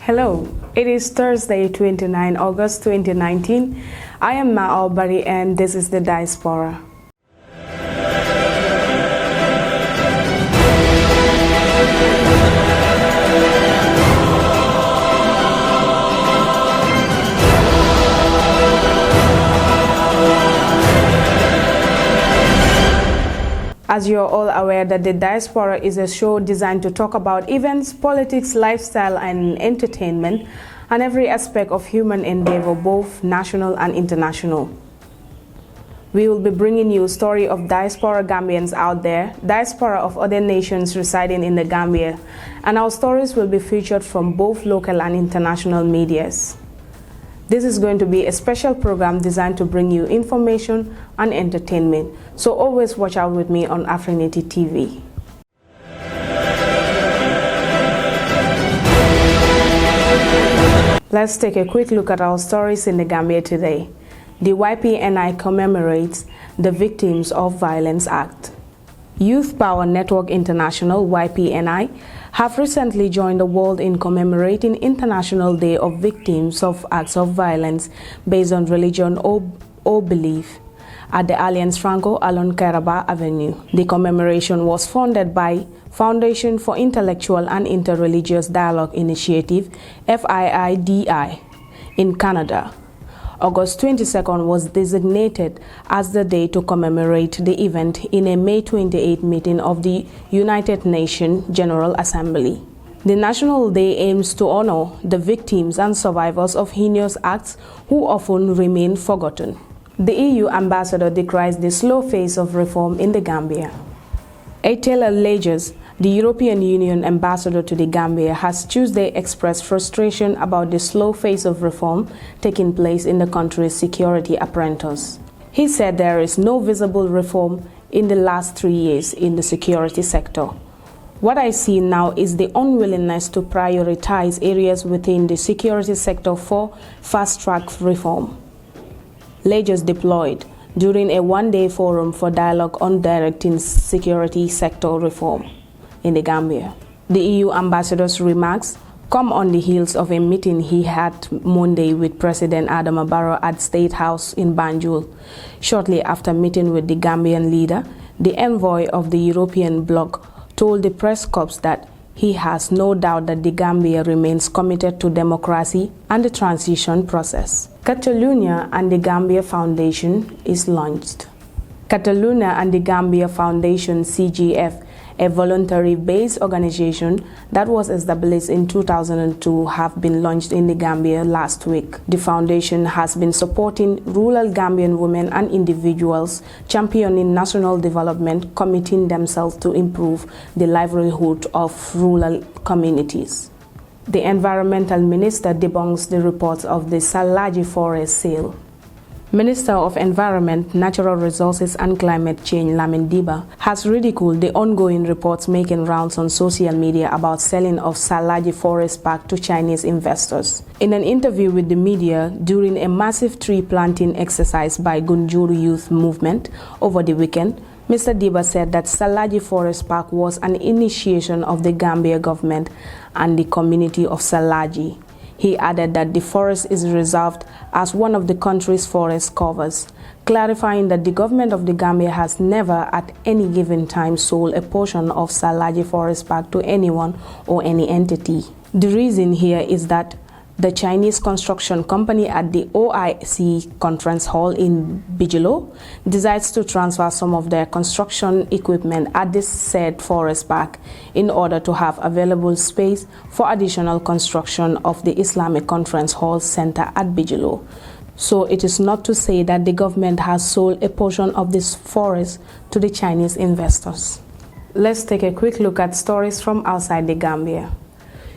Hello, it is Thursday, 29 August 2019. I am Ma Albari and this is the Diaspora. As you're all aware that the Diaspora is a show designed to talk about events, politics, lifestyle and entertainment, and every aspect of human endeavor, both national and international. We will be bringing you a story of Diaspora Gambians out there, Diaspora of other nations residing in the Gambia, and our stories will be featured from both local and international medias. This is going to be a special program designed to bring you information and entertainment, so always watch out with me on Afrinity TV. Let's take a quick look at our stories in the Gambia today. The YPNI commemorates the Victims of Violence Act. Youth Power Network International, YPNI, have recently joined the world in commemorating International Day of Victims of Acts of Violence based on religion or belief at the Alliance Franco along Kairaba Avenue. The commemoration was funded by Foundation for Intellectual and Interreligious Dialogue Initiative, FIIDI, in Canada. August 22nd was designated as the day to commemorate the event in a May 28 meeting of the United Nations General Assembly. The National Day aims to honor the victims and survivors of heinous acts who often remain forgotten. The EU ambassador decries the slow pace of reform in the Gambia. Taylor Legers, the European Union ambassador to the Gambia, has Tuesday expressed frustration about the slow phase of reform taking place in the country's security apparatus. He said there is no visible reform in the last 3 years in the security sector. What I see now is the unwillingness to prioritize areas within the security sector for fast-track reform. Legers deployed during a one-day forum for dialogue on directing security sector reform in the Gambia. The EU ambassador's remarks come on the heels of a meeting he had Monday with President Adama Barrow at State House in Banjul. Shortly after meeting with the Gambian leader, the envoy of the European bloc told the press corps that he has no doubt that the Gambia remains committed to democracy and the transition process. Catalonia and the Gambia Foundation is launched. Catalonia and the Gambia Foundation, CGF, a voluntary-based organization that was established in 2002, have been launched in the Gambia last week. The foundation has been supporting rural Gambian women and individuals, championing national development, committing themselves to improve the livelihood of rural communities. The environmental minister debunks the reports of the Salaji forest sale. Minister of Environment, Natural Resources and Climate Change Lamin Diba has ridiculed the ongoing reports making rounds on social media about selling of Salaji Forest Park to Chinese investors. In an interview with the media during a massive tree planting exercise by Gunjuru Youth Movement over the weekend, Mr. Diba said that Salaji Forest Park was an initiation of the Gambia government and the community of Salaji. He added that the forest is reserved as one of the country's forest covers, clarifying that the government of the Gambia has never at any given time sold a portion of Salaji Forest Park to anyone or any entity. The reason here is that the Chinese construction company at the OIC Conference Hall in Bijilo decides to transfer some of their construction equipment at this said forest park in order to have available space for additional construction of the Islamic Conference Hall Center at Bijilo. So it is not to say that the government has sold a portion of this forest to the Chinese investors. Let's take a quick look at stories from outside the Gambia.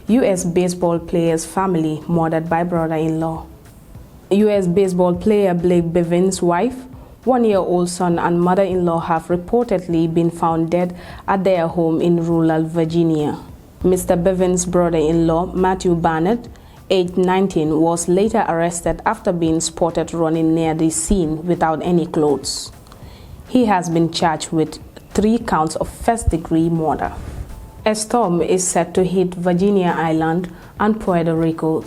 U.S. baseball player's family murdered by brother-in-law. U.S. baseball player Blake Bevin's wife, one-year-old son and mother-in-law have reportedly been found dead at their home in rural Virginia. Mr. Bevin's brother-in-law, Matthew Barnett, aged 19, was later arrested after being spotted running near the scene without any clothes. He has been charged with 3 counts of first-degree murder. A storm is set to hit Virginia Island and Puerto Rico.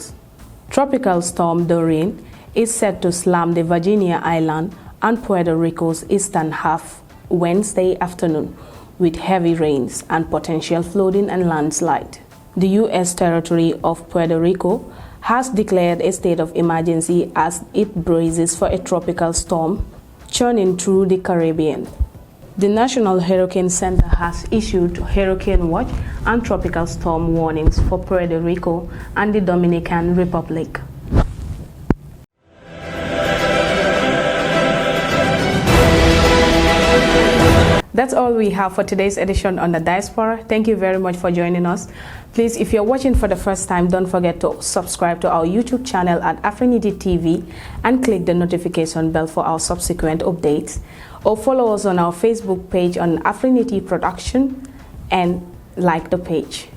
Tropical storm Dorian is set to slam the Virginia Island and Puerto Rico's eastern half Wednesday afternoon with heavy rains and potential flooding and landslide. The U.S. territory of Puerto Rico has declared a state of emergency as it braces for a tropical storm churning through the Caribbean. The National Hurricane Center has issued hurricane watch and tropical storm warnings for Puerto Rico and the Dominican Republic. That's all we have for today's edition on the Diaspora. Thank you very much for joining us. Please, if you're watching for the first time, don't forget to subscribe to our YouTube channel at Affinity TV and click the notification bell for our subsequent updates. Or follow us on our Facebook page on Affinity Production and like the page.